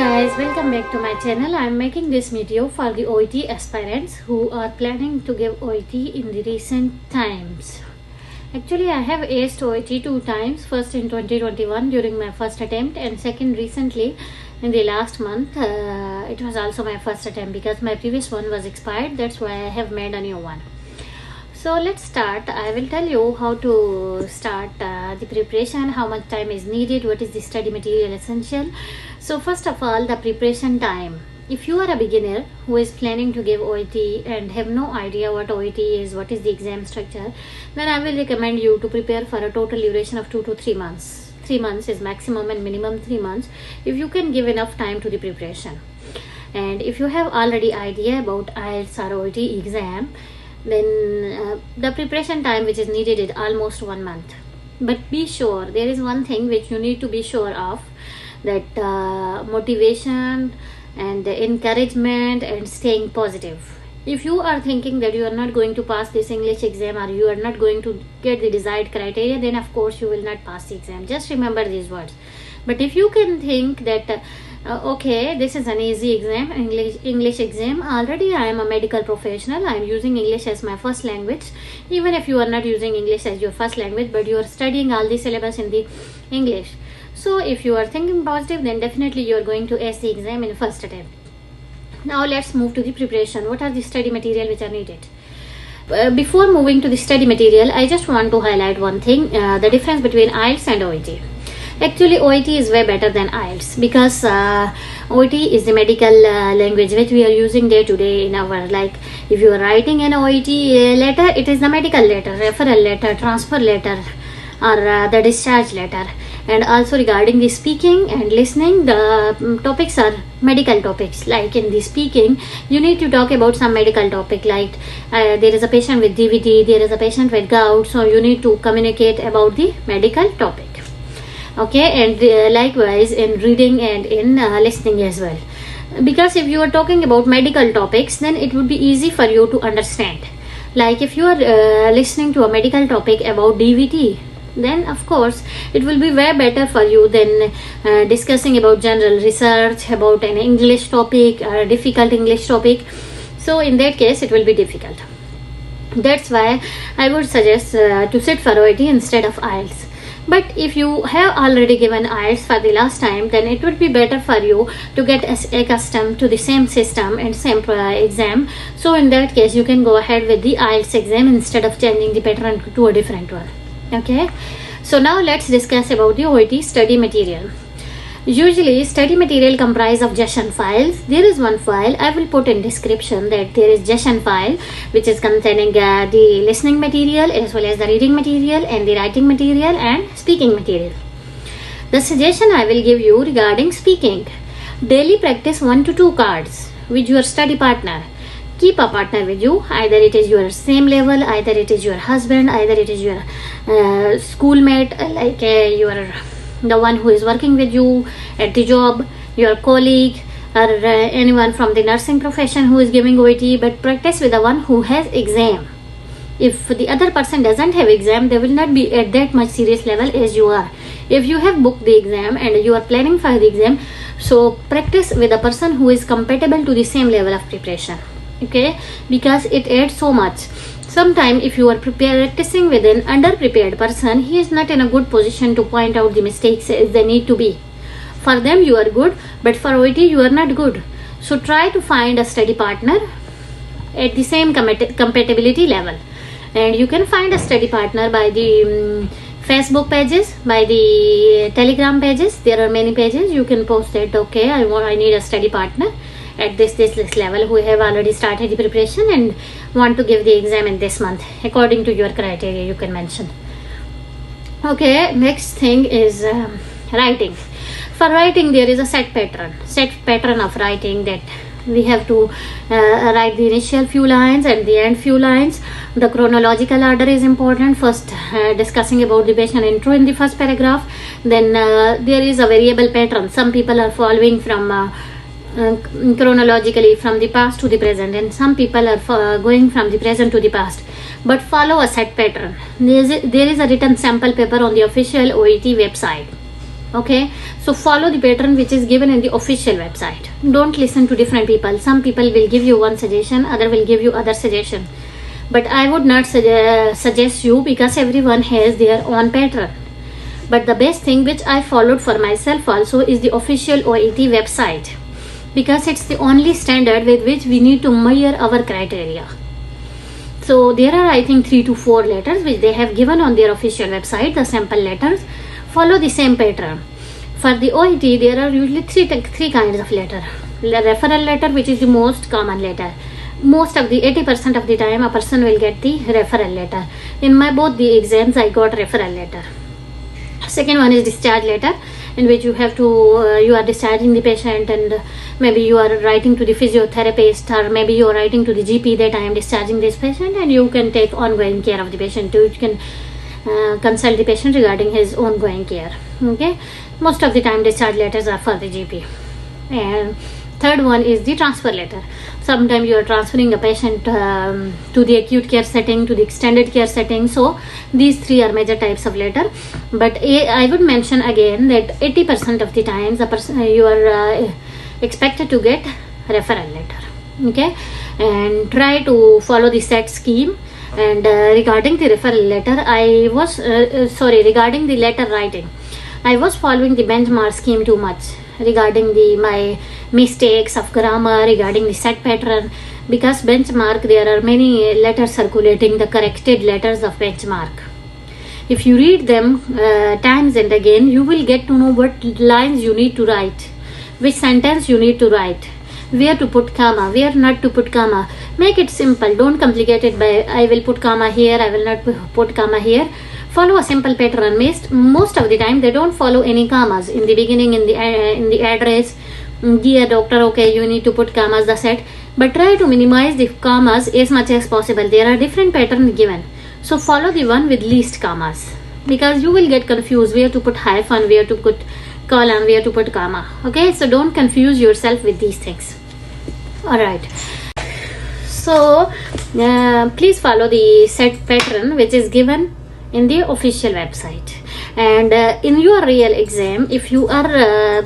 guys, welcome back to my channel. I am making this video for the OET aspirants who are planning to give OET in the recent times. Actually, I have aced OET two times, first in 2021 during my first attempt and second recently in the last month. It was also my first attempt because my previous one was expired. That's why I have made a new one. So let's start. I will tell you how to start the preparation, how much time is needed, what is the study material essential. So first of all, the preparation time. If you are a beginner who is planning to give OET and have no idea what OET is, what is the exam structure, then I will recommend you to prepare for a total duration of 2 to 3 months. 3 months is maximum and minimum 3 months if you can give enough time to the preparation. And if you have already idea about IELTS or OET exam, then the preparation time which is needed is almost 1 month. But be sure, there is one thing which you need to be sure of, that motivation and the encouragement and staying positive. If you are thinking that you are not going to pass this English exam or you are not going to get the desired criteria, then of course you will not pass the exam. Just remember these words. But if you can think that okay, this is an easy exam, English exam, already I am a medical professional, I am using English as my first language. Even if you are not using English as your first language, but you are studying all the syllabus in the English. So if you are thinking positive, then definitely you are going to ace the exam in first attempt. Now let's move to the preparation. What are the study material which are needed? Before moving to the study material, I just want to highlight one thing, the difference between IELTS and OET. Actually, OET is way better than IELTS because OET is the medical language which we are using day to day in our, like if you are writing an OET letter, it is the medical letter, referral letter, transfer letter, or the discharge letter. And also regarding the speaking and listening, the topics are medical topics. Like in the speaking, you need to talk about some medical topic, like there is a patient with DVT, there is a patient with gout, so you need to communicate about the medical topic. Okay, and likewise in reading and in listening as well, because if you are talking about medical topics, then it would be easy for you to understand. Like if you are listening to a medical topic about DVT, then of course it will be way better for you than discussing about general research about an English topic or a difficult English topic. So in that case it will be difficult. That's why I would suggest to sit for OET instead of IELTS. But if you have already given IELTS for the last time, then it would be better for you to get accustomed to the same system and same exam. So in that case, you can go ahead with the IELTS exam instead of changing the pattern to a different one. Okay. So now let's discuss about the OET study material. Usually study material comprise of Jashan files. There is one file I will put in description, that there is Jashan file which is containing the listening material as well as the reading material and the writing material and speaking material. The suggestion I will give you regarding speaking: daily practice 1 to 2 cards with your study partner. Keep a partner with you, either it is your same level, either it is your husband, either it is your schoolmate, like your the one who is working with you at the job, your colleague, or anyone from the nursing profession who is giving OET, but practice with the one who has exam. If the other person doesn't have exam, they will not be at that much serious level as you are. If you have booked the exam and you are planning for the exam, so practice with a person who is compatible to the same level of preparation. Okay, because it adds so much. Sometimes if you are practicing with an underprepared person, he is not in a good position to point out the mistakes as they need to be. For them you are good, but for OET you are not good. So try to find a study partner at the same compatibility level. And you can find a study partner by the Facebook pages, by the Telegram pages. There are many pages. You can post that, okay, I need a study partner at this level who have already started the preparation and want to give the exam in this month. According to your criteria, you can mention. Okay, next thing is writing. For writing, there is a set pattern of writing, that we have to write the initial few lines and the end few lines. The chronological order is important. First discussing about the patient intro in the first paragraph. Then there is a variable pattern. Some people are following from chronologically from the past to the present, and some people are going from the present to the past, but follow a set pattern. There is a written sample paper on the official OET website. Okay, so follow the pattern which is given in the official website. Don't listen to different people. Some people will give you one suggestion, other will give you other suggestion, but I would not suggest you, because everyone has their own pattern. But the best thing which I followed for myself also is the official OET website, because it's the only standard with which we need to measure our criteria. So there are, I think, 3 to 4 letters which they have given on their official website, the sample letters. Follow the same pattern. For the OET, there are usually three kinds of letter. The referral letter, which is the most common letter. Most of the 80% of the time, a person will get the referral letter. In my both the exams, I got referral letter. Second one is discharge letter, in which you have to you are discharging the patient, and maybe you are writing to the physiotherapist, or maybe you are writing to the GP that I am discharging this patient, and you can take ongoing care of the patient. You can consult the patient regarding his ongoing care. Okay, most of the time discharge letters are for the GP. And third one is the transfer letter. Sometimes you are transferring a patient to the acute care setting, to the extended care setting. So these three are major types of letter. But I would mention again that 80% of the times a person you are expected to get referral letter. Okay, and try to follow the set scheme. And regarding the referral letter, regarding the letter writing, I was following the benchmark scheme too much regarding my mistakes of grammar, regarding the set pattern, because benchmark, there are many letters circulating, the corrected letters of benchmark. If you read them times and again, you will get to know what lines you need to write, which sentence you need to write, where to put comma, where not to put comma. Make it simple. Don't complicate it by I will put comma here, I will not put comma here. Follow a simple pattern. Most of the time they don't follow any commas in the beginning, in the address. Dear doctor, okay, you need to put commas, that's it. But try to minimize the commas as much as possible. There are different patterns given, so follow the one with least commas, because you will get confused where to put hyphen, where to put colon, where to put comma. Okay, so don't confuse yourself with these things. Alright, so please follow the set pattern which is given in the official website. And in your real exam, if you are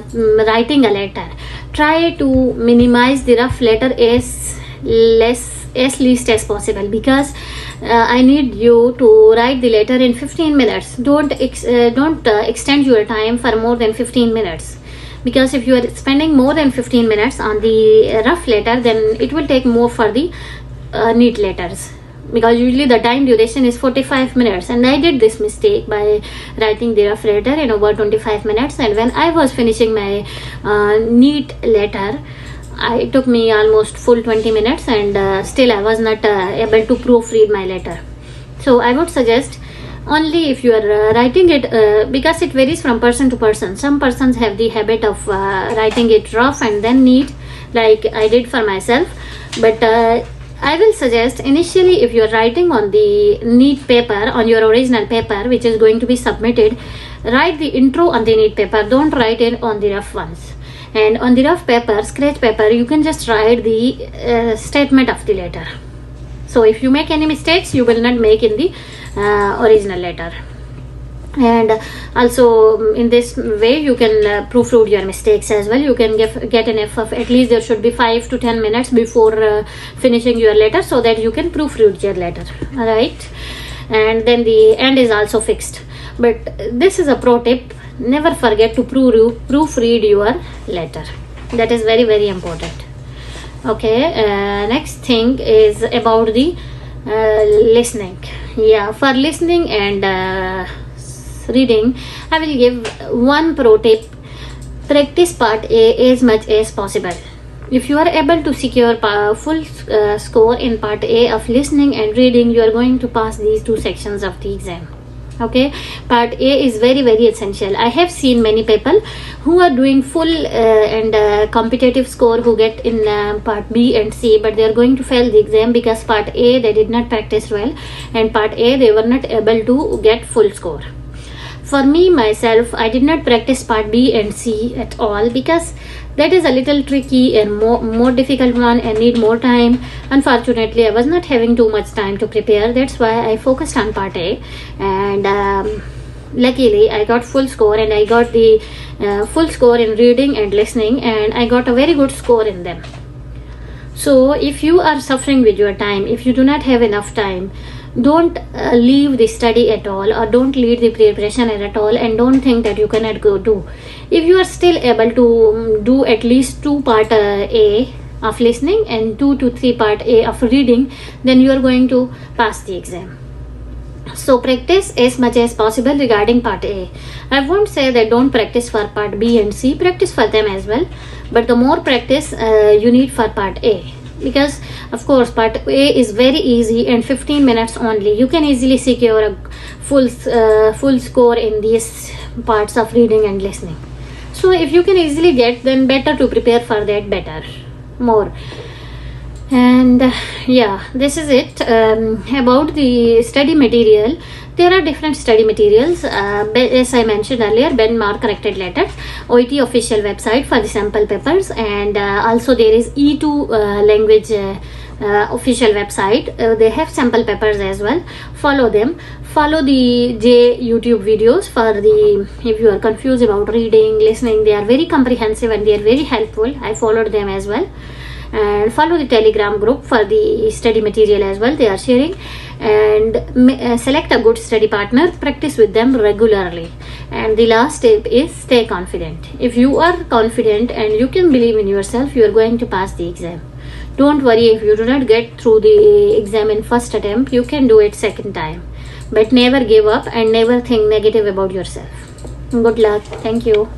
writing a letter, try to minimize the rough letter as least as possible, because I need you to write the letter in 15 minutes. Don't extend your time for more than 15 minutes, because if you are spending more than 15 minutes on the rough letter, then it will take more for the neat letters, because usually the time duration is 45 minutes, and I did this mistake by writing the rough letter in over 25 minutes. And when I was finishing my neat letter, it took me almost full 20 minutes, and still I was not able to proofread my letter. So I would suggest only if you are writing it, because it varies from person to person. Some persons have the habit of writing it rough and then neat, like I did for myself. But I will suggest initially, if you are writing on the neat paper, on your original paper which is going to be submitted, write the intro on the neat paper. Don't write it on the rough ones. And on the rough paper, scratch paper, you can just write the statement of the letter. So if you make any mistakes, you will not make in the original letter. And also in this way you can proofread your mistakes as well. You can get an F of at least there should be 5 to 10 minutes before finishing your letter, so that you can proofread your letter. Alright, and then the end is also fixed. But this is a pro tip: never forget to proofread your letter. That is very, very important. Okay, next thing is about the listening. Yeah, for listening and reading, I will give one pro tip: practice part A as much as possible. If you are able to secure full score in part A of listening and reading, you are going to pass these two sections of the exam. Okay, part A is very, very essential. I have seen many people who are doing full and competitive score who get in part B and C, but they are going to fail the exam because part A they did not practice well, and part A they were not able to get full score. For me, myself, I did not practice part B and C at all, because that is a little tricky and more difficult one and need more time. Unfortunately, I was not having too much time to prepare. That's why I focused on part A, and luckily I got full score, and I got the full score in reading and listening, and I got a very good score in them. So if you are suffering with your time, if you do not have enough time, don't leave the study at all, or don't leave the preparation at all, and don't think that you cannot go do. If you are still able to do at least 2 part A of listening and 2 to 3 part A of reading, then you are going to pass the exam. So practice as much as possible regarding part A. I won't say that don't practice for part B and C, practice for them as well, but the more practice you need for part A, because of course part A is very easy and 15 minutes only. You can easily secure a full score in these parts of reading and listening. So if you can easily get, then better to prepare for that better more. And yeah, this is it about the study material. There are different study materials, as I mentioned earlier, benchmark corrected letters, OET official website for the sample papers, and also there is E2 language official website. They have sample papers as well. Follow them. Follow the J YouTube videos for the, if you are confused about reading, listening, they are very comprehensive and they are very helpful. I followed them as well. And follow the Telegram group for the study material as well, they are sharing. And select a good study partner, practice with them regularly. And the last step is stay confident. If you are confident and you can believe in yourself, you are going to pass the exam. Don't worry if you do not get through the exam in first attempt, you can do it second time. But never give up and never think negative about yourself. Good luck. Thank you.